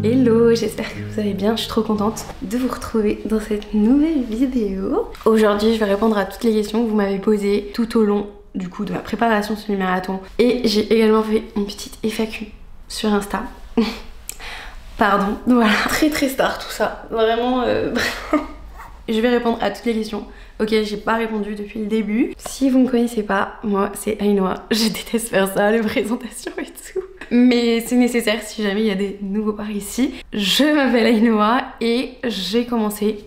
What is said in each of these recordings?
Hello, j'espère que vous allez bien, je suis trop contente de vous retrouver dans cette nouvelle vidéo. Aujourd'hui je vais répondre à toutes les questions que vous m'avez posées tout au long du coup de ma préparation semi-marathon. Et j'ai également fait une petite FAQ sur Insta. Pardon, voilà, très star tout ça, vraiment je vais répondre à toutes les questions auxquelles j'ai pas répondu depuis le début. Si vous me connaissez pas, moi c'est Ainoa, je déteste faire ça, les présentations et tout. Mais c'est nécessaire si jamais il y a des nouveaux par ici. Je m'appelle Ainoa et j'ai commencé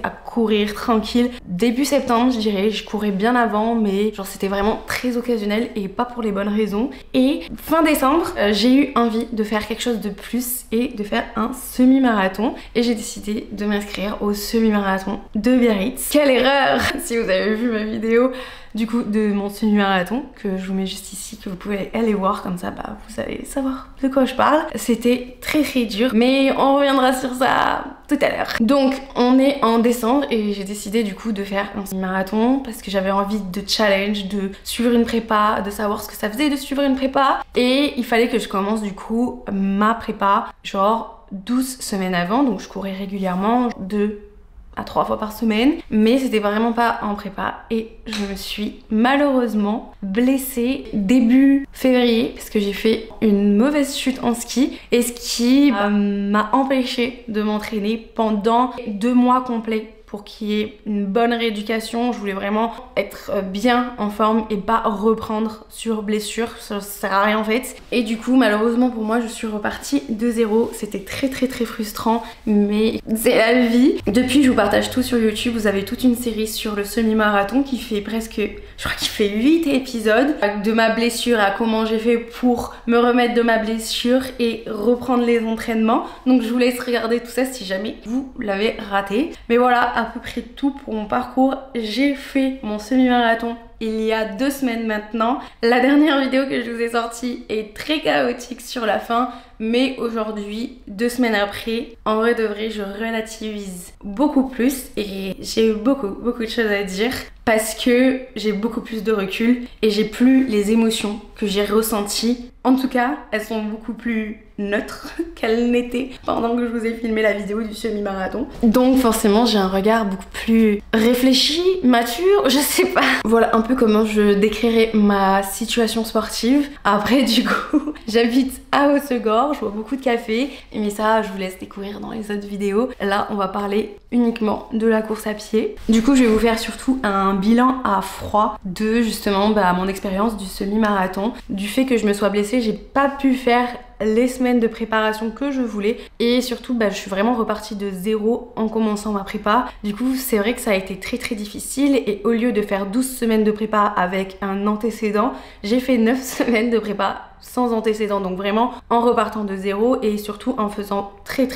à courir tranquille début septembre, je dirais. Je courais bien avant, mais genre c'était vraiment très occasionnel et pas pour les bonnes raisons. Et fin décembre, j'ai eu envie de faire quelque chose de plus et de faire un semi-marathon. Et j'ai décidé de m'inscrire au semi-marathon de Biarritz. Quelle erreur! Si vous avez vu ma vidéo du coup de mon semi-marathon, que je vous mets juste ici, que vous pouvez aller voir, comme ça bah vous allez savoir de quoi je parle. C'était très dur, mais on reviendra sur ça tout à l'heure. Donc on est en décembre et j'ai décidé du coup de faire un semi-marathon parce que j'avais envie de challenge, de suivre une prépa, de savoir ce que ça faisait de suivre une prépa. Et il fallait que je commence du coup ma prépa genre 12 semaines avant, donc je courais régulièrement 2 à 3 fois par semaine, mais c'était vraiment pas en prépa et je me suis malheureusement blessée début février parce que j'ai fait une mauvaise chute en ski et ce qui m'a empêché de m'entraîner pendant 2 mois complets. Pour qu'il y ait une bonne rééducation, je voulais vraiment être bien en forme et pas reprendre sur blessure, ça sert à rien en fait. Et du coup malheureusement pour moi je suis repartie de zéro, c'était très frustrant mais c'est la vie. Depuis je vous partage tout sur YouTube, vous avez toute une série sur le semi-marathon qui fait presque, je crois qu'il fait 8 épisodes, de ma blessure à comment j'ai fait pour me remettre de ma blessure et reprendre les entraînements. Donc je vous laisse regarder tout ça si jamais vous l'avez raté. Mais voilà, à peu près tout pour mon parcours. J'ai fait mon semi-marathon il y a 2 semaines maintenant. La dernière vidéo que je vous ai sortie est très chaotique sur la fin, mais aujourd'hui, 2 semaines après, en vrai de vrai, je relativise beaucoup plus et j'ai eu beaucoup de choses à dire parce que j'ai beaucoup plus de recul et j'ai plus les émotions que j'ai ressenties. En tout cas, elles sont beaucoup plus neutres qu'elles n'étaient pendant que je vous ai filmé la vidéo du semi-marathon. Donc forcément, j'ai un regard beaucoup plus réfléchi, mature, je sais pas. Voilà un peu comment je décrirais ma situation sportive. Après du coup, j'habite à Hossegor, je bois beaucoup de café, mais ça je vous laisse découvrir dans les autres vidéos. Là on va parler uniquement de la course à pied. Du coup je vais vous faire surtout un bilan à froid de justement mon expérience du semi-marathon. Du fait que je me sois blessée, j'ai pas pu faire les semaines de préparation que je voulais et surtout je suis vraiment repartie de zéro en commençant ma prépa. Du coup c'est vrai que ça a été très difficile et au lieu de faire 12 semaines de prépa avec un antécédent, j'ai fait 9 semaines de prépa sans antécédent, donc vraiment en repartant de zéro et surtout en faisant très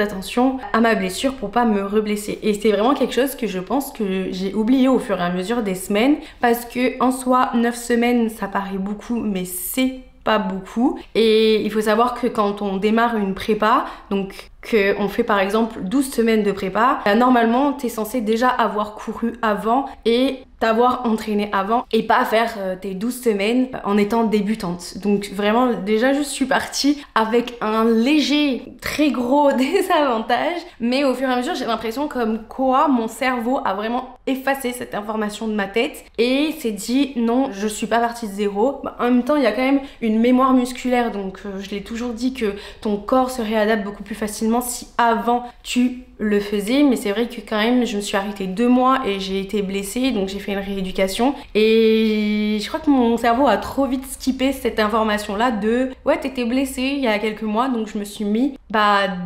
attention à ma blessure pour pas me reblesser. Et c'est vraiment quelque chose que je pense que j'ai oublié au fur et à mesure des semaines parce que en soi 9 semaines ça paraît beaucoup mais c'est pas beaucoup. Et il faut savoir que quand on démarre une prépa, donc qu'on fait par exemple 12 semaines de prépa, normalement t'es censé déjà avoir couru avant et t'avoir entraîné avant et pas faire tes 12 semaines en étant débutante. Donc vraiment déjà je suis partie avec un léger très gros désavantage, mais au fur et à mesure j'ai l'impression comme quoi mon cerveau a vraiment effacé cette information de ma tête et s'est dit non, je suis pas partie de zéro. En même temps il y a quand même une mémoire musculaire, donc je l'ai toujours dit que ton corps se réadapte beaucoup plus facilement si avant tu le faisais, mais c'est vrai que quand même je me suis arrêtée 2 mois et j'ai été blessée, donc j'ai fait une rééducation et je crois que mon cerveau a trop vite skippé cette information là de ouais t'étais blessée il y a quelques mois, donc je me suis mis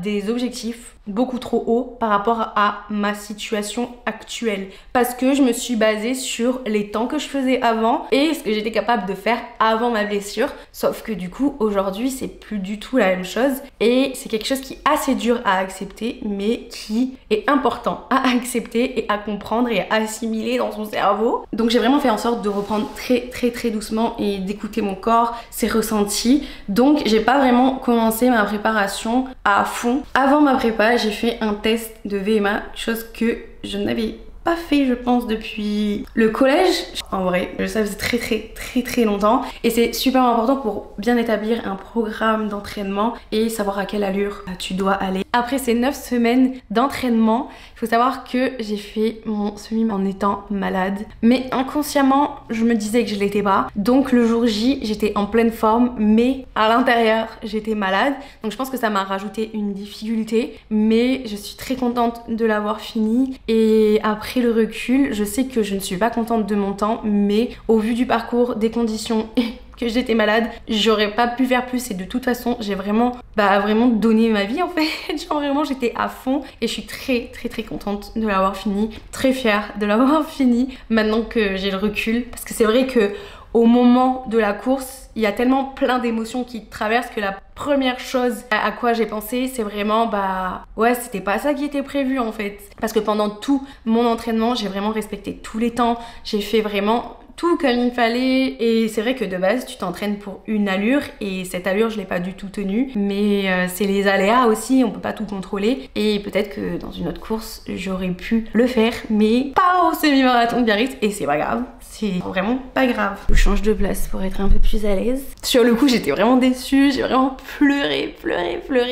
des objectifs beaucoup trop haut par rapport à ma situation actuelle parce que je me suis basée sur les temps que je faisais avant et ce que j'étais capable de faire avant ma blessure, sauf que du coup aujourd'hui c'est plus du tout la même chose et c'est quelque chose qui est assez dur à accepter mais qui est important à accepter et à comprendre et à assimiler dans son cerveau. Donc j'ai vraiment fait en sorte de reprendre très doucement et d'écouter mon corps, ses ressentis. Donc j'ai pas vraiment commencé ma préparation à fond. Avant ma prépa, j'ai fait un test de VMA, chose que je n'avais pas fait, je pense, depuis le collège. En vrai, ça faisait très longtemps. Et c'est super important pour bien établir un programme d'entraînement et savoir à quelle allure tu dois aller. Après ces 9 semaines d'entraînement, il faut savoir que j'ai fait mon semi en étant malade. Mais inconsciemment, je me disais que je l'étais pas. Donc le jour J, j'étais en pleine forme, mais à l'intérieur, j'étais malade. Donc je pense que ça m'a rajouté une difficulté. Mais je suis très contente de l'avoir fini. Et après le recul, je sais que je ne suis pas contente de mon temps, mais au vu du parcours, des conditions que j'étais malade, j'aurais pas pu faire plus et de toute façon j'ai vraiment donné ma vie en fait. Genre vraiment j'étais à fond et je suis très contente de l'avoir fini, très fière de l'avoir fini maintenant que j'ai le recul, parce que c'est vrai que au moment de la course, il y a tellement plein d'émotions qui te traversent que la première chose à quoi j'ai pensé, c'est vraiment ouais, c'était pas ça qui était prévu en fait. Parce que pendant tout mon entraînement, j'ai vraiment respecté tous les temps, j'ai fait vraiment tout comme il fallait, et c'est vrai que de base tu t'entraînes pour une allure et cette allure je l'ai pas du tout tenue, mais c'est les aléas aussi, on peut pas tout contrôler et peut-être que dans une autre course j'aurais pu le faire, mais pas au semi-marathon de Biarritz et c'est pas grave, c'est vraiment pas grave. Je change de place pour être un peu plus à l'aise. Sur le coup j'étais vraiment déçue, j'ai vraiment pleuré.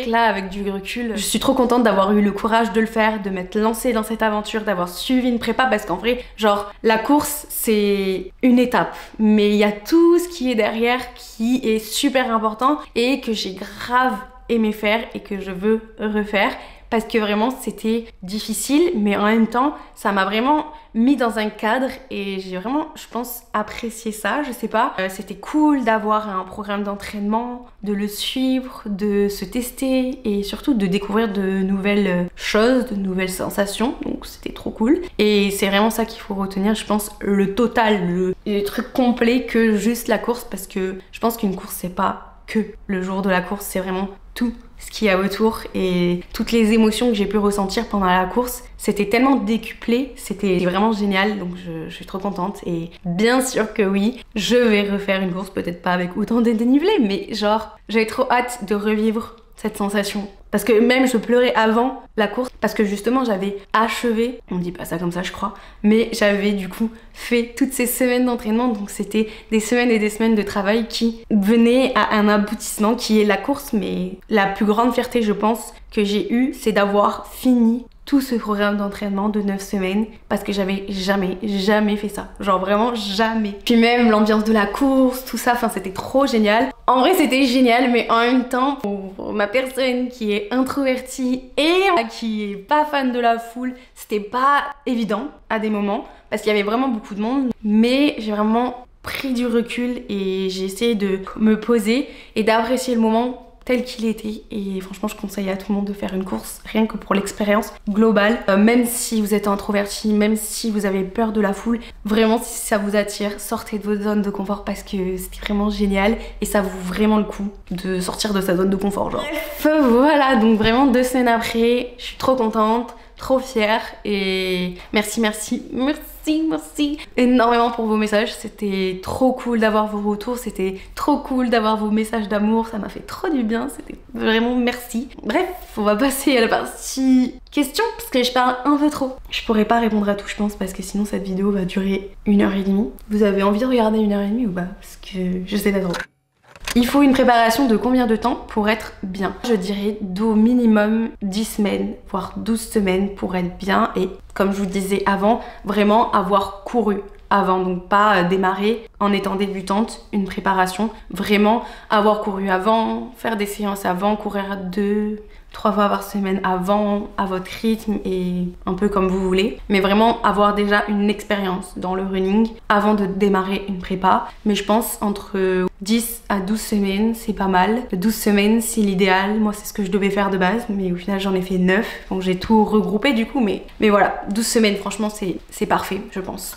Là avec du recul, je suis trop contente d'avoir eu le courage de le faire, de m'être lancée dans cette aventure, d'avoir suivi une prépa, parce qu'en vrai genre la course c'est une étape, mais il y a tout ce qui est derrière qui est super important et que j'ai grave aimé faire et que je veux refaire, parce que vraiment c'était difficile, mais en même temps ça m'a vraiment mis dans un cadre et j'ai vraiment, je pense, apprécié ça, je sais pas. C'était cool d'avoir un programme d'entraînement, de le suivre, de se tester et surtout de découvrir de nouvelles choses, de nouvelles sensations, donc c'était trop cool. Et c'est vraiment ça qu'il faut retenir, je pense, le total, le truc complet, que juste la course, parce que je pense qu'une course c'est pas que le jour de la course, c'est vraiment tout ce qu'il y a autour et toutes les émotions que j'ai pu ressentir pendant la course. C'était tellement décuplé, c'était vraiment génial, donc je suis trop contente. Et bien sûr que oui, je vais refaire une course, peut-être pas avec autant de dénivelé, mais genre j'avais trop hâte de revivre cette sensation. Parce que même je pleurais avant la course, parce que justement j'avais achevé, on dit pas ça comme ça je crois, mais j'avais du coup fait toutes ces semaines d'entraînement, donc c'était des semaines et des semaines de travail qui venaient à un aboutissement qui est la course. Mais la plus grande fierté je pense que j'ai eue, c'est d'avoir fini tout ce programme d'entraînement de 9 semaines, parce que j'avais jamais fait ça, genre vraiment jamais. Puis même l'ambiance de la course, tout ça, enfin c'était trop génial. En vrai c'était génial, mais en même temps pour ma personne qui est introvertie et qui est pas fan de la foule, c'était pas évident à des moments parce qu'il y avait vraiment beaucoup de monde, mais j'ai vraiment pris du recul et j'ai essayé de me poser et d'apprécier le moment tel qu'il était. Et franchement je conseille à tout le monde de faire une course, rien que pour l'expérience globale, même si vous êtes introverti, même si vous avez peur de la foule, vraiment si ça vous attire, sortez de votre zone de confort, parce que c'était vraiment génial et ça vaut vraiment le coup de sortir de sa zone de confort genre. Bref, voilà, donc vraiment 2 semaines après, je suis trop contente, trop fière et merci énormément pour vos messages. C'était trop cool d'avoir vos retours, c'était trop cool d'avoir vos messages d'amour, ça m'a fait trop du bien, c'était vraiment merci. Bref, on va passer à la partie questions parce que je parle un peu trop. Je pourrais pas répondre à tout je pense, parce que sinon cette vidéo va durer 1h30. Vous avez envie de regarder 1h30 ou pas? Parce que je sais pas trop. Il faut une préparation de combien de temps pour être bien? Je dirais d'au minimum 10 semaines, voire 12 semaines pour être bien. Et comme je vous disais avant, vraiment avoir couru avant, donc pas démarrer en étant débutante une préparation, vraiment avoir couru avant, faire des séances avant, courir 2-3 fois par semaine avant, à votre rythme et un peu comme vous voulez, mais vraiment avoir déjà une expérience dans le running avant de démarrer une prépa. Mais je pense entre 10 à 12 semaines c'est pas mal. 12 semaines c'est l'idéal, moi c'est ce que je devais faire de base, mais au final j'en ai fait 9, donc j'ai tout regroupé du coup, mais voilà, 12 semaines franchement c'est parfait je pense.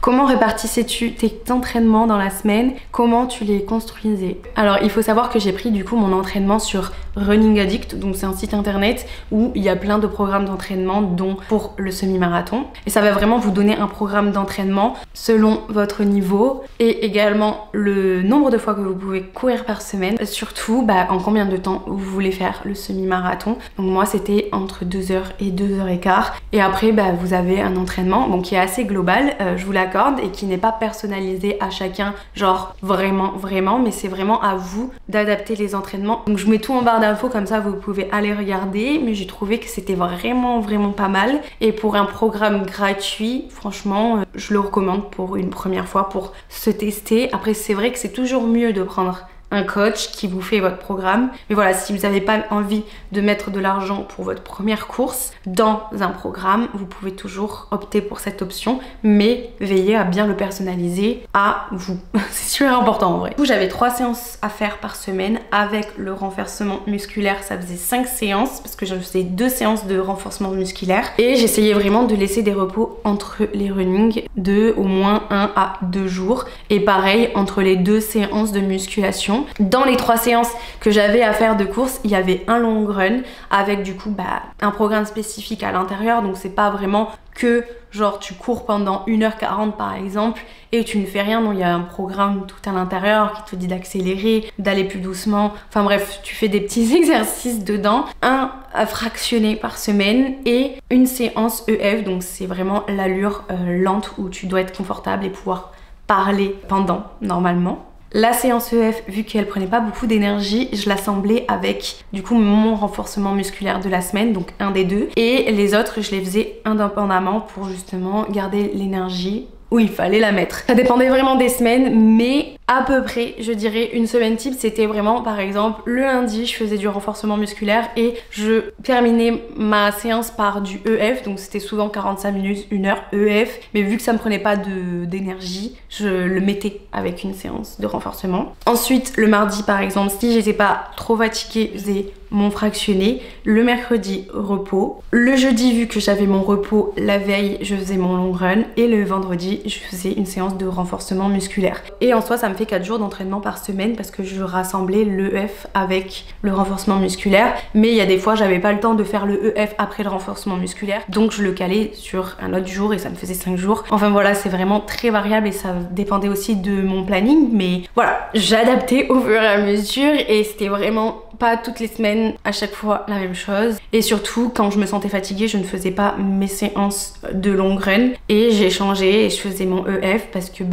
Comment répartissais-tu tes entraînements dans la semaine? Comment tu les construisais? Alors il faut savoir que j'ai pris du coup mon entraînement sur Running Addict, donc c'est un site internet où il y a plein de programmes d'entraînement dont pour le semi-marathon, et ça va vraiment vous donner un programme d'entraînement selon votre niveau et également le nombre de fois que vous pouvez courir par semaine, surtout en combien de temps vous voulez faire le semi-marathon. Donc moi c'était entre 2h et 2h15, et après vous avez un entraînement qui est assez global, je vous l'accorde, et qui n'est pas personnalisé à chacun, genre vraiment, mais c'est vraiment à vous d'adapter les entraînements. Donc je mets tout en barre d'infos, comme ça vous pouvez aller regarder, mais j'ai trouvé que c'était vraiment pas mal, et pour un programme gratuit, franchement je le recommande pour une première fois pour se tester. Après c'est vrai que c'est toujours mieux de prendre un coach qui vous fait votre programme, mais voilà, si vous n'avez pas envie de mettre de l'argent pour votre première course dans un programme, vous pouvez toujours opter pour cette option, mais veillez à bien le personnaliser à vous. C'est super important en vrai. Du coup, j'avais 3 séances à faire par semaine. Avec le renforcement musculaire, ça faisait 5 séances parce que je faisais 2 séances de renforcement musculaire, et j'essayais vraiment de laisser des repos entre les runnings de au moins 1 à 2 jours, et pareil entre les 2 séances de musculation. Dans les 3 séances que j'avais à faire de course, il y avait un long run avec du coup un programme spécifique à l'intérieur, donc c'est pas vraiment que genre tu cours pendant 1h40 par exemple et tu ne fais rien. Non, il y a un programme tout à l'intérieur qui te dit d'accélérer, d'aller plus doucement, enfin bref, tu fais des petits exercices dedans. Un fractionné par semaine et une séance EF, donc c'est vraiment l'allure lente où tu dois être confortable et pouvoir parler pendant normalement. La séance EF, vu qu'elle prenait pas beaucoup d'énergie, je l'assemblais avec du coup mon renforcement musculaire de la semaine, donc un des 2, et les autres je les faisais indépendamment pour justement garder l'énergie où il fallait la mettre. Ça dépendait vraiment des semaines, mais à peu près, je dirais une semaine type, c'était vraiment par exemple le lundi, je faisais du renforcement musculaire et je terminais ma séance par du EF, donc c'était souvent 45 minutes, 1 heure EF, mais vu que ça me prenait pas d'énergie, je le mettais avec une séance de renforcement. Ensuite, le mardi par exemple, si j'étais pas trop fatiguée, je faisais mon fractionné. Le mercredi, repos. Le jeudi, vu que j'avais mon repos la veille, je faisais mon long run, et le vendredi, je faisais une séance de renforcement musculaire. Et en soi, ça me fait 4 jours d'entraînement par semaine parce que je rassemblais l'EF avec le renforcement musculaire, mais il y a des fois j'avais pas le temps de faire le EF après le renforcement musculaire, donc je le calais sur un autre jour et ça me faisait 5 jours. Enfin voilà, c'est vraiment très variable et ça dépendait aussi de mon planning, mais voilà, j'adaptais au fur et à mesure et c'était vraiment pas toutes les semaines à chaque fois la même chose. Et surtout quand je me sentais fatiguée, je ne faisais pas mes séances de long run et j'ai changé et je faisais mon EF parce que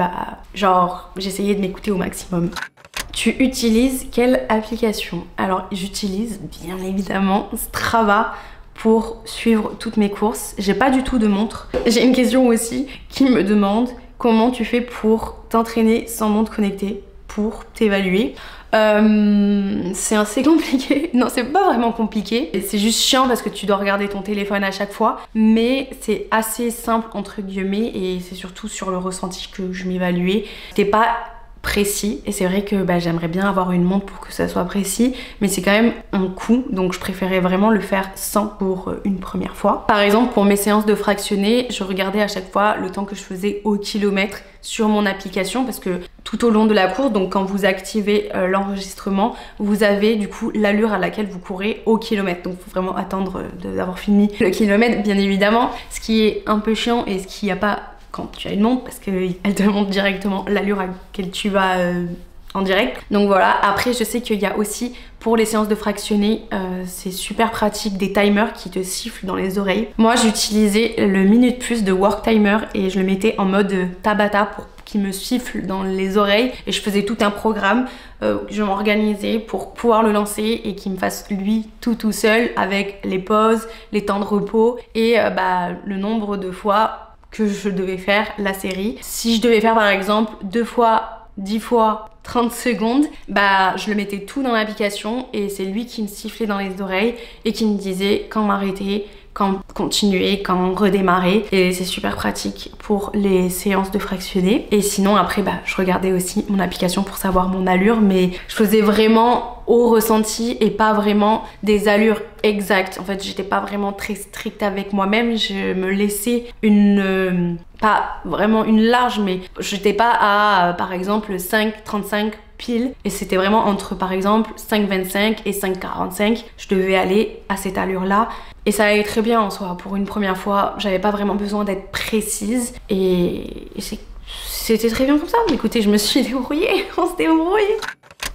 genre j'essayais de m'écouter au maximum. Tu utilises quelle application? Alors j'utilise bien évidemment Strava pour suivre toutes mes courses. J'ai pas du tout de montre. J'ai une question aussi qui me demande comment tu fais pour t'entraîner sans montre connectée pour t'évaluer. C'est assez compliqué. Non, c'est pas vraiment compliqué. C'est juste chiant parce que tu dois regarder ton téléphone à chaque fois. Mais c'est assez simple entre guillemets et c'est surtout sur le ressenti que je m'évaluais. C'était pas précis et c'est vrai que j'aimerais bien avoir une montre pour que ça soit précis, mais c'est quand même un coût, donc je préférais vraiment le faire sans pour une première fois. Par exemple pour mes séances de fractionné, je regardais à chaque fois le temps que je faisais au kilomètre sur mon application parce que tout au long de la course, donc quand vous activez l'enregistrement, vous avez du coup l'allure à laquelle vous courez au kilomètre, donc il faut vraiment attendre d'avoir fini le kilomètre bien évidemment, ce qui est un peu chiant et ce qu'il n'y a pas quand tu as une montre parce qu'elle te montre directement l'allure à laquelle tu vas en direct. Donc voilà, après je sais qu'il y a aussi pour les séances de fractionné, c'est super pratique des timers qui te sifflent dans les oreilles. Moi j'utilisais le Minute Plus de Work Timer et je le mettais en mode Tabata pour qu'il me siffle dans les oreilles et je faisais tout un programme, je m'organisais pour pouvoir le lancer et qu'il me fasse lui tout seul avec les pauses, les temps de repos et le nombre de fois que je devais faire la série. Si je devais faire par exemple 2 fois, 10 fois, 30 secondes, je le mettais tout dans l'application et c'est lui qui me sifflait dans les oreilles et qui me disait quand m'arrêter, quand continuer, quand redémarrer, et c'est super pratique pour les séances de fractionné. Et sinon après je regardais aussi mon application pour savoir mon allure, mais je faisais vraiment au ressenti et pas vraiment des allures exactes. En fait, j'étais pas vraiment très stricte avec moi-même, je me laissais pas vraiment une large, mais j'étais pas à par exemple 5,35 pile, et c'était vraiment entre par exemple 5,25 et 5,45. Je devais aller à cette allure là et ça allait très bien en soi. Pour une première fois, j'avais pas vraiment besoin d'être précise et c'était très bien comme ça. Écoutez, je me suis débrouillée, on s'est débrouillé.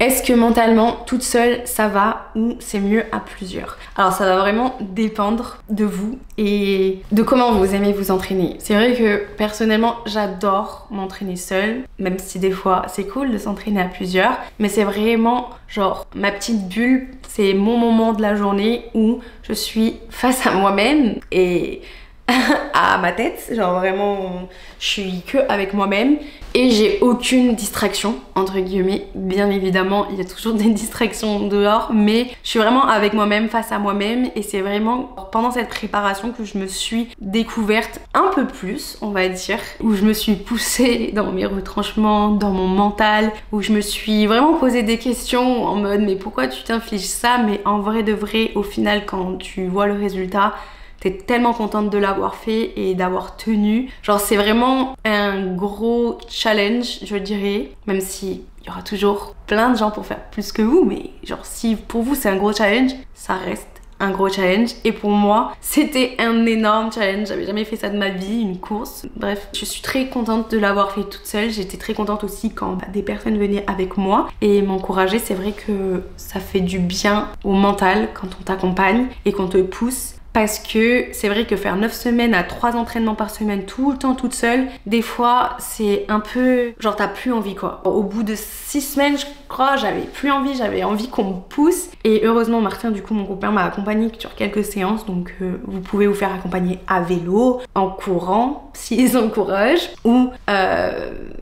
Est-ce que mentalement, toute seule, ça va ou c'est mieux à plusieurs? Alors ça va vraiment dépendre de vous et de comment vous aimez vous entraîner. C'est vrai que personnellement, j'adore m'entraîner seule, même si des fois c'est cool de s'entraîner à plusieurs, mais c'est vraiment genre ma petite bulle, c'est mon moment de la journée où je suis face à moi-même et à ma tête, genre vraiment je suis que avec moi-même et j'ai aucune distraction entre guillemets. Bien évidemment il y a toujours des distractions dehors, mais je suis vraiment avec moi-même, face à moi-même, et c'est vraiment pendant cette préparation que je me suis découverte un peu plus, on va dire, où je me suis poussée dans mes retranchements, dans mon mental, où je me suis vraiment posé des questions en mode mais pourquoi tu t'infliges ça, mais en vrai de vrai au final quand tu vois le résultat t'es tellement contente de l'avoir fait et d'avoir tenu. Genre c'est vraiment un gros challenge, je dirais, même si il y aura toujours plein de gens pour faire plus que vous, mais genre si pour vous c'est un gros challenge, ça reste un gros challenge, et pour moi c'était un énorme challenge. J'avais jamais fait ça de ma vie, une course. Bref, je suis très contente de l'avoir fait toute seule. J'étais très contente aussi quand des personnes venaient avec moi et m'encourageaient. C'est vrai que ça fait du bien au mental quand on t'accompagne et qu'on te pousse. Parce que c'est vrai que faire 9 semaines à 3 entraînements par semaine tout le temps toute seule, des fois c'est un peu genre t'as plus envie quoi. Au bout de 6 semaines je crois, j'avais plus envie, j'avais envie qu'on me pousse, et heureusement Martin du coup mon copain m'a accompagné sur quelques séances, donc vous pouvez vous faire accompagner à vélo, en courant s'ils encouragent, ou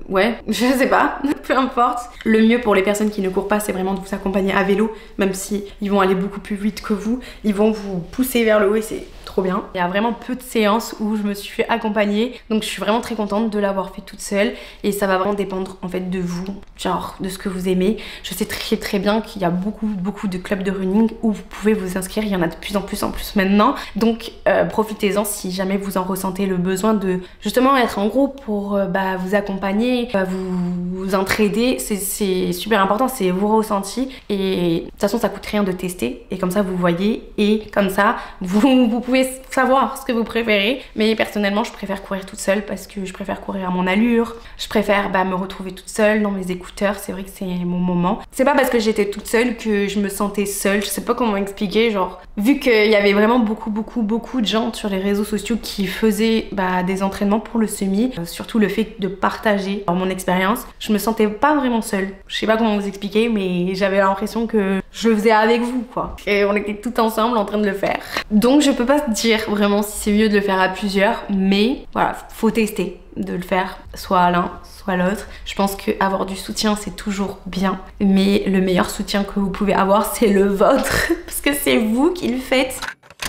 ouais je sais pas, peu importe. Le mieux pour les personnes qui ne courent pas c'est vraiment de vous accompagner à vélo, même si ils vont aller beaucoup plus vite que vous, ils vont vous pousser vers le haut. C'est trop bien. Il y a vraiment peu de séances où je me suis fait accompagner, donc je suis vraiment très contente de l'avoir fait toute seule, et ça va vraiment dépendre en fait de vous, genre de ce que vous aimez. Je sais très bien qu'il y a beaucoup de clubs de running où vous pouvez vous inscrire, il y en a de plus en plus maintenant, donc profitez-en si jamais vous en ressentez le besoin de justement être en groupe pour vous accompagner, vous entraider. C'est super important, c'est vos ressentis, et de toute façon ça coûte rien de tester, et comme ça vous voyez, et comme ça vous pouvez savoir ce que vous préférez. Mais personnellement je préfère courir toute seule parce que je préfère courir à mon allure, je préfère me retrouver toute seule dans mes écouteurs. C'est vrai que c'est mon moment. C'est pas parce que j'étais toute seule que je me sentais seule, je sais pas comment expliquer, genre vu qu'il y avait vraiment beaucoup de gens sur les réseaux sociaux qui faisaient des entraînements pour le semi, surtout le fait de partager mon expérience, je me sentais pas vraiment seule. Je sais pas comment vous expliquer, mais j'avais l'impression que je le faisais avec vous quoi, et on était tout ensemble en train de le faire. Donc je peux pas dire vraiment si c'est mieux de le faire à plusieurs, mais voilà, faut tester de le faire soit à l'un soit à l'autre. Je pense qu'avoir du soutien c'est toujours bien, mais le meilleur soutien que vous pouvez avoir c'est le vôtre parce que c'est vous qui le faites.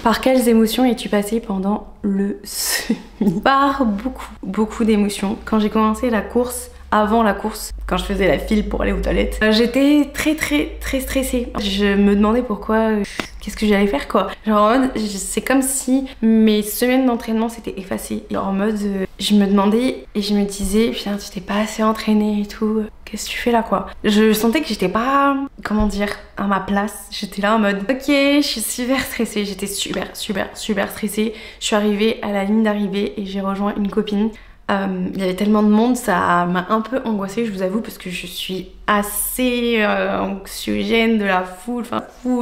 Par quelles émotions es-tu passée pendant le semi? Par beaucoup d'émotions. Quand j'ai commencé la course, avant la course, quand je faisais la file pour aller aux toilettes, j'étais très stressée. Je me demandais pourquoi, qu'est-ce que j'allais faire quoi. Genre en mode, c'est comme si mes semaines d'entraînement s'étaient effacées. Genre en mode, je me demandais et je me disais, putain tu t'es pas assez entraînée et tout, qu'est-ce que tu fais là quoi. Je sentais que j'étais pas, comment dire, à ma place. J'étais là en mode, ok je suis super stressée, j'étais super stressée. Je suis arrivée à la ligne d'arrivée et j'ai rejoint une copine. Il y avait tellement de monde, ça m'a un peu angoissée je vous avoue, parce que je suis assez anxiogène de la foule,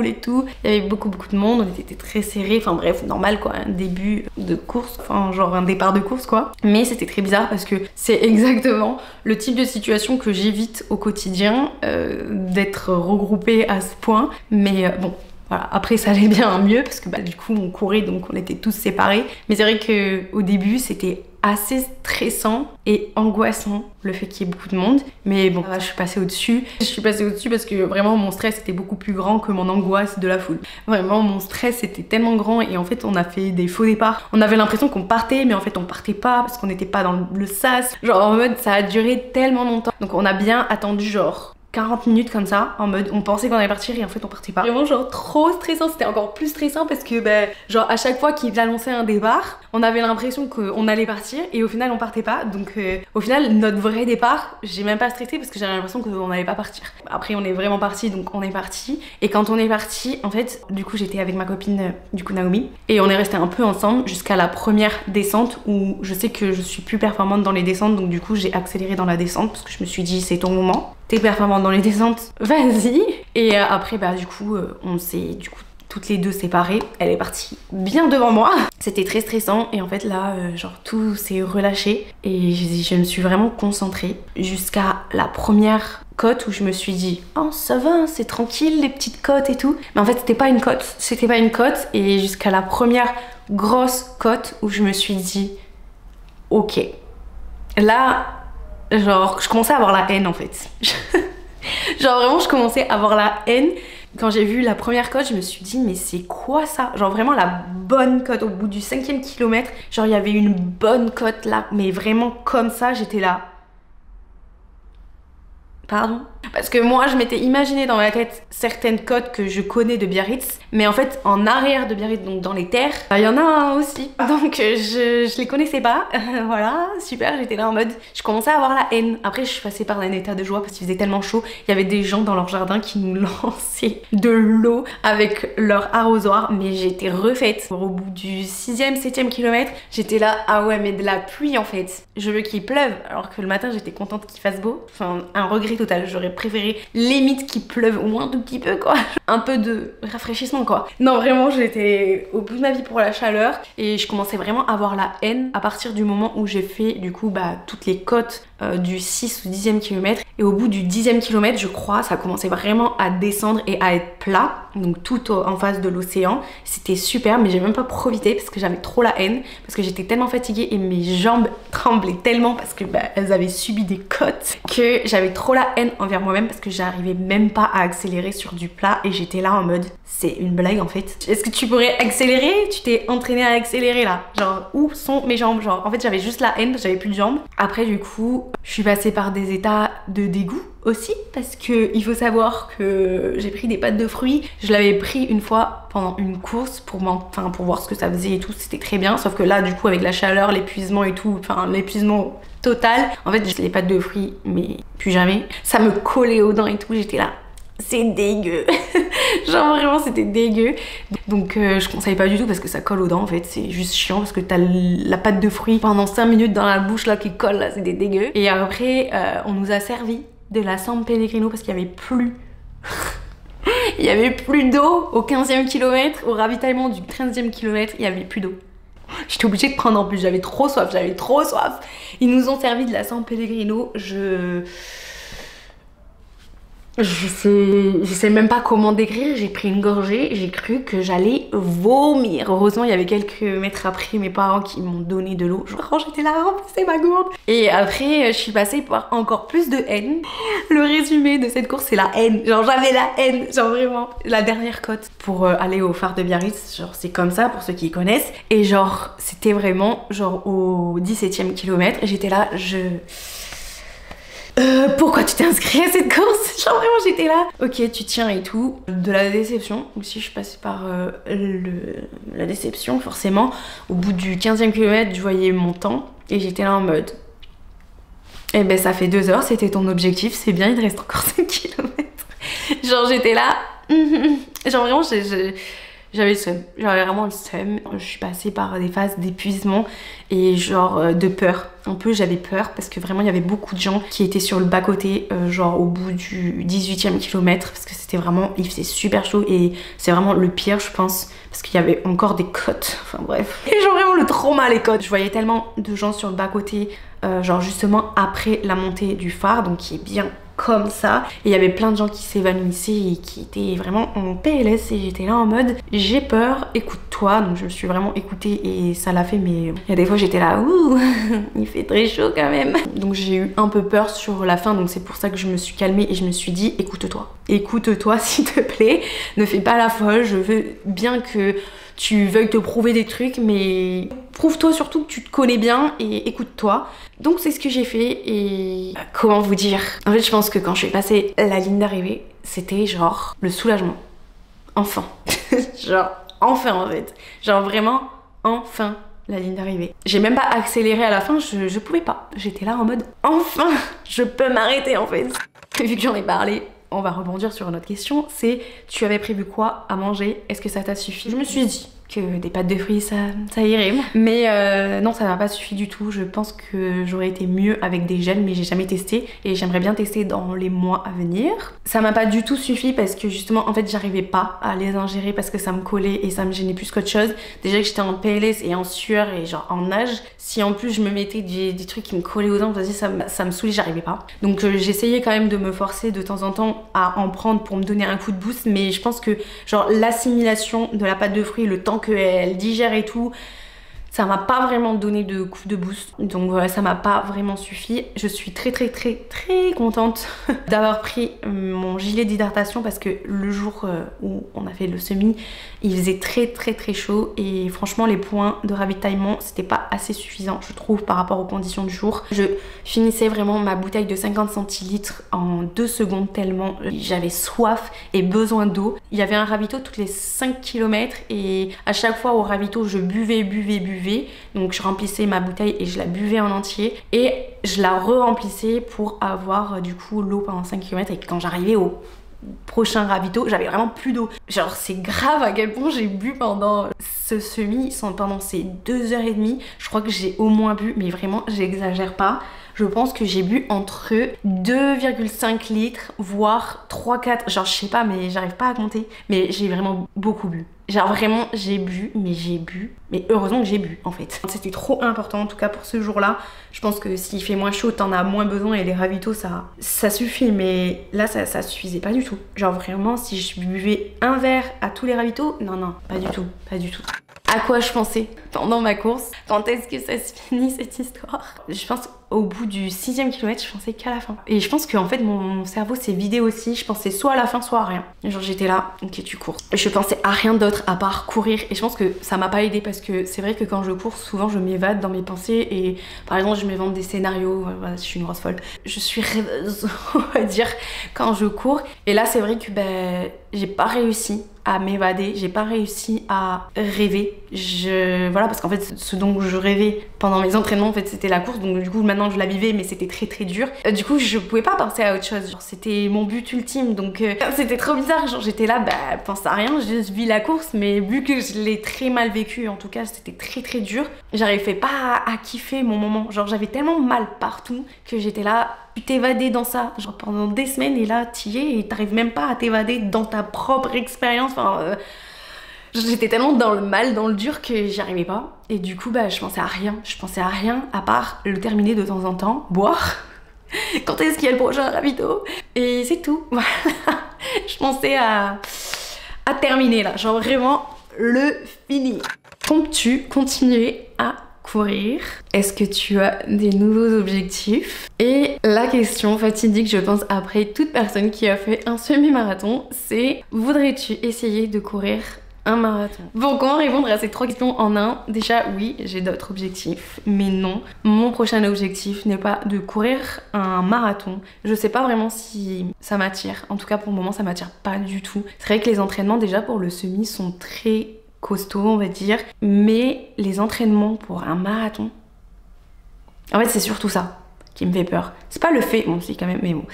et tout. Il y avait beaucoup de monde, on était très serrés, enfin bref, normal quoi, un début de course, enfin genre un départ de course quoi. Mais c'était très bizarre parce que c'est exactement le type de situation que j'évite au quotidien, d'être regroupée à ce point, mais bon. Voilà, après ça allait bien mieux parce que du coup on courait donc on était tous séparés. Mais c'est vrai qu'au début c'était assez stressant et angoissant le fait qu'il y ait beaucoup de monde. Mais bon, je suis passée au-dessus. Je suis passée au-dessus parce que vraiment mon stress était beaucoup plus grand que mon angoisse de la foule. Vraiment mon stress était tellement grand et en fait on a fait des faux départs. On avait l'impression qu'on partait mais en fait on partait pas parce qu'on n'était pas dans le sas. Genre en mode ça a duré tellement longtemps. Donc on a bien attendu genre 40 minutes comme ça, en mode on pensait qu'on allait partir et en fait on partait pas. Vraiment genre trop stressant, c'était encore plus stressant parce que genre à chaque fois qu'ils annonçaient un départ, on avait l'impression qu'on allait partir et au final on partait pas. Donc au final notre vrai départ, j'ai même pas stressé parce que j'avais l'impression qu'on n'allait pas partir. Après on est vraiment parti, donc on est parti. Et quand on est parti, en fait du coup j'étais avec ma copine du coup Naomi et on est resté un peu ensemble jusqu'à la première descente où je sais que je suis plus performante dans les descentes, donc du coup j'ai accéléré dans la descente parce que je me suis dit c'est ton moment. T'es performante dans les descentes, vas-y. Et après du coup on s'est toutes les deux séparées. Elle est partie bien devant moi. C'était très stressant et en fait là genre tout s'est relâché et je me suis vraiment concentrée jusqu'à la première côte où je me suis dit oh ça va, c'est tranquille les petites côtes et tout. Mais en fait c'était pas une côte, et jusqu'à la première grosse côte où je me suis dit ok, là genre je commençais à avoir la haine en fait. Genre vraiment je commençais à avoir la haine. Quand j'ai vu la première côte, je me suis dit mais c'est quoi ça? Genre vraiment la bonne côte au bout du 5e kilomètre. Genre il y avait une bonne côte là, mais vraiment comme ça, j'étais là. Pardon? Parce que moi je m'étais imaginé dans ma tête certaines côtes que je connais de Biarritz, mais en fait en arrière de Biarritz, donc dans les terres, il y en a un aussi. Donc je les connaissais pas. Voilà, super, j'étais là en mode, je commençais à avoir la haine. Après je suis passée par un état de joie parce qu'il faisait tellement chaud. Il y avait des gens dans leur jardin qui nous lançaient de l'eau avec leur arrosoir, mais j'étais refaite. Au bout du 6e, 7e kilomètre, j'étais là, ah ouais mais de la pluie en fait. Je veux qu'il pleuve, alors que le matin j'étais contente qu'il fasse beau. Enfin un regret total, j'aurais préféré limite qu'il pleuve au moins un tout petit peu quoi. Un peu de rafraîchissement quoi. Non vraiment j'étais au bout de ma vie pour la chaleur et je commençais vraiment à avoir la haine à partir du moment où j'ai fait du coup toutes les côtes du 6 ou 10e kilomètre. Et au bout du 10e kilomètre je crois ça commençait vraiment à descendre et à être plat, donc tout en face de l'océan. C'était super mais j'ai même pas profité parce que j'avais trop la haine, parce que j'étais tellement fatiguée et mes jambes tremblaient tellement parce que elles avaient subi des côtes que j'avais trop la haine envers moi-même parce que j'arrivais même pas à accélérer sur du plat et j'étais là en mode c'est une blague en fait. Est-ce que tu pourrais accélérer? Tu t'es entraînée à accélérer là. Genre où sont mes jambes? Genre en fait j'avais juste la haine parce que j'avais plus de jambes. Après du coup je suis passée par des états de dégoût aussi parce que il faut savoir que j'ai pris des pâtes de fruits. Je l'avais pris une fois pendant une course pour voir ce que ça faisait et tout, c'était très bien, sauf que là du coup avec la chaleur, l'épuisement et tout, enfin l'épuisement total, en fait les pâtes de fruits mais plus jamais, ça me collait aux dents et tout, j'étais là c'est dégueu. Genre vraiment c'était dégueu, donc je conseille pas du tout parce que ça colle aux dents en fait, c'est juste chiant parce que t'as la pâte de fruits pendant 5 minutes dans la bouche là qui colle là, c'était dégueu. Et après on nous a servi de la San Pellegrino parce qu'il y avait plus il y avait plus d'eau au 15e kilomètre, au ravitaillement du 13e kilomètre, il y avait plus d'eau. J'étais obligée de prendre en plus, j'avais trop soif. Ils nous ont servi de la San Pellegrino, je sais même pas comment décrire, j'ai pris une gorgée, j'ai cru que j'allais vomir. Heureusement il y avait quelques mètres après mes parents qui m'ont donné de l'eau. Genre j'étais là, c'est ma gourde. Et après je suis passée par encore plus de haine. Le résumé de cette course c'est la haine. Genre j'avais la haine, genre vraiment. La dernière côte pour aller au phare de Biarritz, genre c'est comme ça pour ceux qui connaissent. Et genre c'était vraiment genre au 17e kilomètre. Et j'étais là, pourquoi tu t'es inscrit à cette course? Genre vraiment j'étais là. Ok tu tiens et tout. De la déception aussi, je suis passée par la déception forcément. Au bout du 15e kilomètre je voyais mon temps et j'étais là en mode eh ben ça fait 2 heures, c'était ton objectif, c'est bien, il te reste encore 5 kilomètres. Genre j'étais là genre vraiment j'avais le seum, j'avais vraiment le seum. Je suis passée par des phases d'épuisement et genre de peur. Un peu j'avais peur parce que vraiment il y avait beaucoup de gens qui étaient sur le bas côté genre au bout du 18e kilomètre parce que c'était vraiment, il faisait super chaud et c'est vraiment le pire je pense parce qu'il y avait encore des côtes, enfin bref. Et genre vraiment le trauma les côtes. Je voyais tellement de gens sur le bas côté genre justement après la montée du phare, donc qui est bien comme ça, et il y avait plein de gens qui s'évanouissaient et qui étaient vraiment en PLS et j'étais là en mode j'ai peur, écoute-toi. Donc je me suis vraiment écoutée et ça l'a fait, mais il y a des fois j'étais là ouh il fait très chaud quand même. Donc j'ai eu un peu peur sur la fin, donc c'est pour ça que je me suis calmée et je me suis dit écoute-toi s'il te plaît, ne fais pas la folle, je veux bien que tu veuilles te prouver des trucs, mais prouve-toi surtout que tu te connais bien et écoute-toi. Donc c'est ce que j'ai fait et comment vous dire? En fait je pense que quand je suis passée la ligne d'arrivée, c'était genre le soulagement. Enfin. Genre enfin en fait. Genre vraiment enfin la ligne d'arrivée. J'ai même pas accéléré à la fin, je pouvais pas. J'étais là en mode enfin je peux m'arrêter en fait. Vu que j'en ai parlé, on va rebondir sur une autre question, c'est tu avais prévu quoi à manger? Est-ce que ça t'a suffi? Je me suis dit que des pâtes de fruits ça irait, mais non ça m'a pas suffi du tout. Je pense que j'aurais été mieux avec des gels, mais j'ai jamais testé et j'aimerais bien tester dans les mois à venir. Ça m'a pas du tout suffi parce que justement en fait j'arrivais pas à les ingérer parce que ça me collait et ça me gênait plus qu'autre chose. Déjà que j'étais en PLS et en sueur et genre en nage, si en plus je me mettais des trucs qui me collaient aux dents, vas-y ça me saoulait, j'arrivais pas. Donc j'essayais quand même de me forcer de temps en temps à en prendre pour me donner un coup de boost, mais je pense que genre l'assimilation de la pâte de fruits, le temps qu'elle digère et tout, ça m'a pas vraiment donné de coup de boost, donc voilà, ça m'a pas vraiment suffi. Je suis très contente d'avoir pris mon gilet d'hydratation parce que le jour où on a fait le semi, il faisait très chaud et franchement les points de ravitaillement c'était pas assez suffisant je trouve par rapport aux conditions du jour. Je finissais vraiment ma bouteille de 50 centilitres en 2 secondes tellement j'avais soif et besoin d'eau. Il y avait un ravito toutes les 5 km et à chaque fois au ravito je buvais. Donc je remplissais ma bouteille et je la buvais en entier et je la re-remplissais pour avoir du coup l'eau pendant 5 km et quand j'arrivais au prochain ravito, j'avais vraiment plus d'eau. Genre c'est grave à quel point j'ai bu pendant ce semi, pendant ces 2h30. Je crois que j'ai au moins bu, mais vraiment j'exagère pas. Je pense que j'ai bu entre 2,5 litres, voire 3-4, genre je sais pas, mais j'arrive pas à compter. Mais j'ai vraiment beaucoup bu. Genre vraiment j'ai bu, mais heureusement que j'ai bu en fait. C'était trop important en tout cas pour ce jour-là. Je pense que s'il fait moins chaud, t'en as moins besoin et les ravitaux ça suffit, mais là ça suffisait pas du tout. Genre vraiment si je buvais un verre à tous les ravitaux, non, pas du tout. À quoi je pensais pendant ma course? Quand est-ce que ça se finit cette histoire? Je pense au bout du 6e kilomètre, je pensais qu'à la fin. Et je pense qu'en fait mon cerveau s'est vidé aussi. Je pensais soit à la fin, soit à rien. Genre j'étais là, ok tu cours. Je pensais à rien d'autre à part courir. Et je pense que ça m'a pas aidé parce que c'est vrai que quand je cours, souvent je m'évade dans mes pensées. Et par exemple je m'invente des scénarios. Voilà, je suis une grosse folle. Je suis rêveuse, on va dire, quand je cours. Et là c'est vrai que j'ai pas réussi à m'évader, j'ai pas réussi à rêver. Voilà, parce qu'en fait ce dont je rêvais pendant mes entraînements en fait c'était la course, donc du coup maintenant je la vivais mais c'était très dur. Du coup je pouvais pas penser à autre chose, genre c'était mon but ultime, donc c'était trop bizarre, genre j'étais là pense à rien, je vis la course, mais vu que je l'ai très mal vécu, en tout cas c'était très dur, j'arrivais pas à kiffer mon moment, genre j'avais tellement mal partout que j'étais là, tu t'évadais dans ça genre pendant des semaines et là t'y es et t'arrives même pas à t'évader dans ta propre expérience. Enfin j'étais tellement dans le mal, dans le dur que j'y arrivais pas. Et du coup je pensais à rien à part le terminer de temps en temps, boire. Quand est-ce qu'il y a le prochain ravito? Et c'est tout. Voilà. Je pensais à terminer là, genre vraiment le fini. Comptes-tu continuer à courir? Est-ce que tu as des nouveaux objectifs? Et la question fatidique, je pense, après toute personne qui a fait un semi-marathon, c'est voudrais-tu essayer de courir un marathon? Bon, comment répondre à ces 3 questions en un? Déjà, oui, j'ai d'autres objectifs, mais non. Mon prochain objectif n'est pas de courir un marathon. Je sais pas vraiment si ça m'attire. En tout cas, pour le moment, ça m'attire pas du tout. C'est vrai que les entraînements, déjà, pour le semi, sont très costauds, on va dire. Mais les entraînements pour un marathon... En fait, c'est surtout ça qui me fait peur. C'est pas le fait, bon, si quand même, mais bon,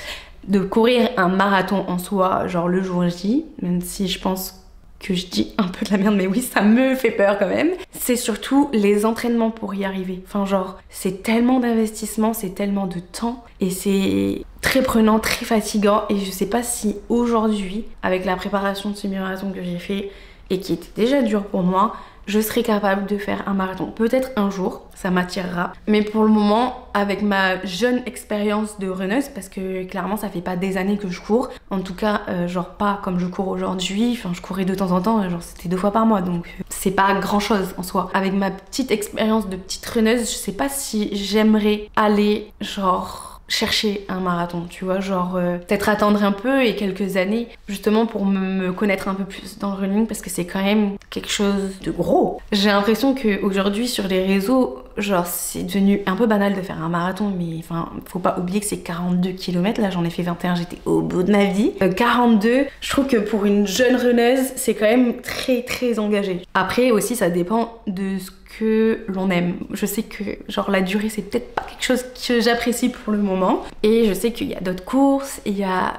de courir un marathon en soi, genre le jour J, même si je pense que je dis un peu de la merde, mais oui, ça me fait peur quand même. C'est surtout les entraînements pour y arriver. Enfin genre, c'est tellement d'investissement, c'est tellement de temps et c'est très prenant, très fatigant. Et je sais pas si aujourd'hui, avec la préparation de ce marathon que j'ai fait et qui était déjà dur pour moi, je serai capable de faire un marathon. Peut-être un jour, ça m'attirera. Mais pour le moment, avec ma jeune expérience de runneuse, parce que clairement ça fait pas des années que je cours, en tout cas genre pas comme je cours aujourd'hui, enfin je courais de temps en temps, genre c'était 2 fois par mois, donc c'est pas grand chose en soi. Avec ma petite expérience de petite runneuse, je sais pas si j'aimerais aller genre chercher un marathon, tu vois, genre peut-être attendre un peu et quelques années justement pour me connaître un peu plus dans le running parce que c'est quand même quelque chose de gros. J'ai l'impression qu'aujourd'hui sur les réseaux, genre c'est devenu un peu banal de faire un marathon, mais enfin faut pas oublier que c'est 42 km, là j'en ai fait 21, j'étais au bout de ma vie. 42, je trouve que pour une jeune runneuse c'est quand même très engagé. Après aussi ça dépend de ce que l'on aime. Je sais que genre la durée c'est peut-être pas quelque chose que j'apprécie pour le moment et je sais qu'il y a d'autres courses, il y a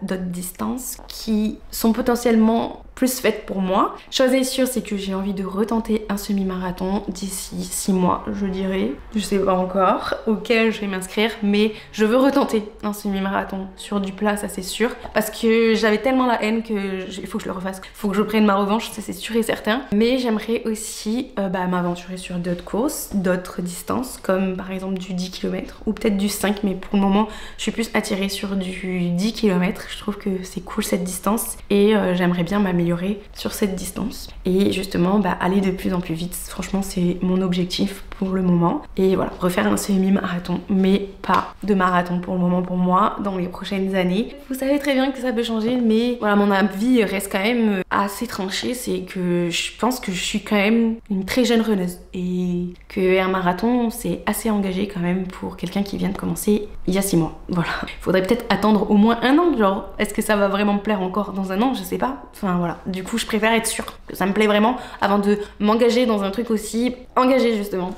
d'autres distances qui sont potentiellement plus faites pour moi. Chose est sûre, c'est que j'ai envie de retenter un semi-marathon d'ici 6 mois, je dirais. Je sais pas encore auquel je vais m'inscrire, mais je veux retenter un semi-marathon sur du plat, ça c'est sûr. Parce que j'avais tellement la haine que il faut que je le refasse. Faut que je prenne ma revanche, ça c'est sûr et certain. Mais j'aimerais aussi m'aventurer sur d'autres courses, d'autres distances, comme par exemple du 10 km ou peut-être du 5, mais pour le moment, je suis plus attirée sur du 10 km. Je trouve que c'est cool cette distance et j'aimerais bien m'améliorer sur cette distance et justement aller de plus en plus vite. Franchement c'est mon objectif pour le moment et voilà, refaire un semi-marathon mais pas de marathon pour le moment pour moi dans les prochaines années. Vous savez très bien que ça peut changer mais voilà, mon avis reste quand même assez tranché, c'est que je pense que je suis quand même une très jeune runneuse et qu'un marathon c'est assez engagé quand même pour quelqu'un qui vient de commencer il y a 6 mois. Voilà, il faudrait peut-être attendre au moins un an, genre est-ce que ça va vraiment me plaire encore dans un an, je sais pas, enfin voilà. Du coup je préfère être sûre que ça me plaît vraiment avant de m'engager dans un truc aussi engagé justement.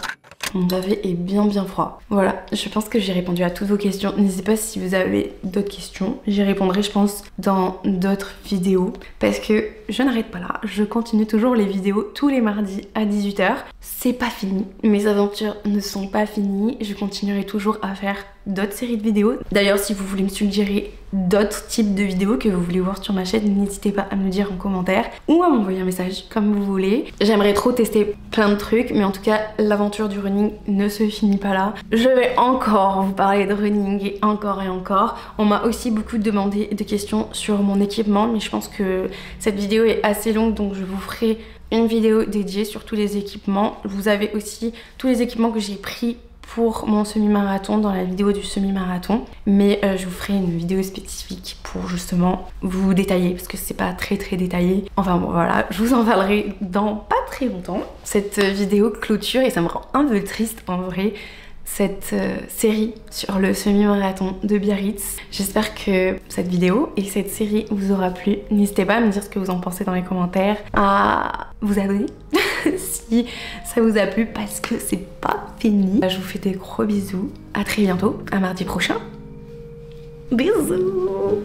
Mon café est bien froid. Voilà, je pense que j'ai répondu à toutes vos questions. N'hésitez pas si vous avez d'autres questions. J'y répondrai je pense dans d'autres vidéos parce que je n'arrête pas là. Je continue toujours les vidéos tous les mardis à 18 h. C'est pas fini. Mes aventures ne sont pas finies. Je continuerai toujours à faire d'autres séries de vidéos. D'ailleurs, si vous voulez me suggérer d'autres types de vidéos que vous voulez voir sur ma chaîne, n'hésitez pas à me le dire en commentaire ou à m'envoyer un message comme vous voulez. J'aimerais trop tester plein de trucs, mais en tout cas, l'aventure du running ne se finit pas là. Je vais encore vous parler de running et encore et encore. On m'a aussi beaucoup demandé des questions sur mon équipement, mais je pense que cette vidéo est assez longue, donc je vous ferai une vidéo dédiée sur tous les équipements. Vous avez aussi tous les équipements que j'ai pris pour mon semi-marathon dans la vidéo du semi-marathon, mais je vous ferai une vidéo spécifique pour justement vous détailler parce que c'est pas très détaillé. Enfin bon voilà, je vous en parlerai dans pas très longtemps. Cette vidéo clôture et ça me rend un peu triste en vrai cette série sur le semi-marathon de Biarritz. J'espère que cette vidéo et cette série vous aura plu. N'hésitez pas à me dire ce que vous en pensez dans les commentaires, à vous abonner si ça vous a plu parce que c'est pas fini. Je vous fais des gros bisous, à très bientôt, à mardi prochain. Bisous.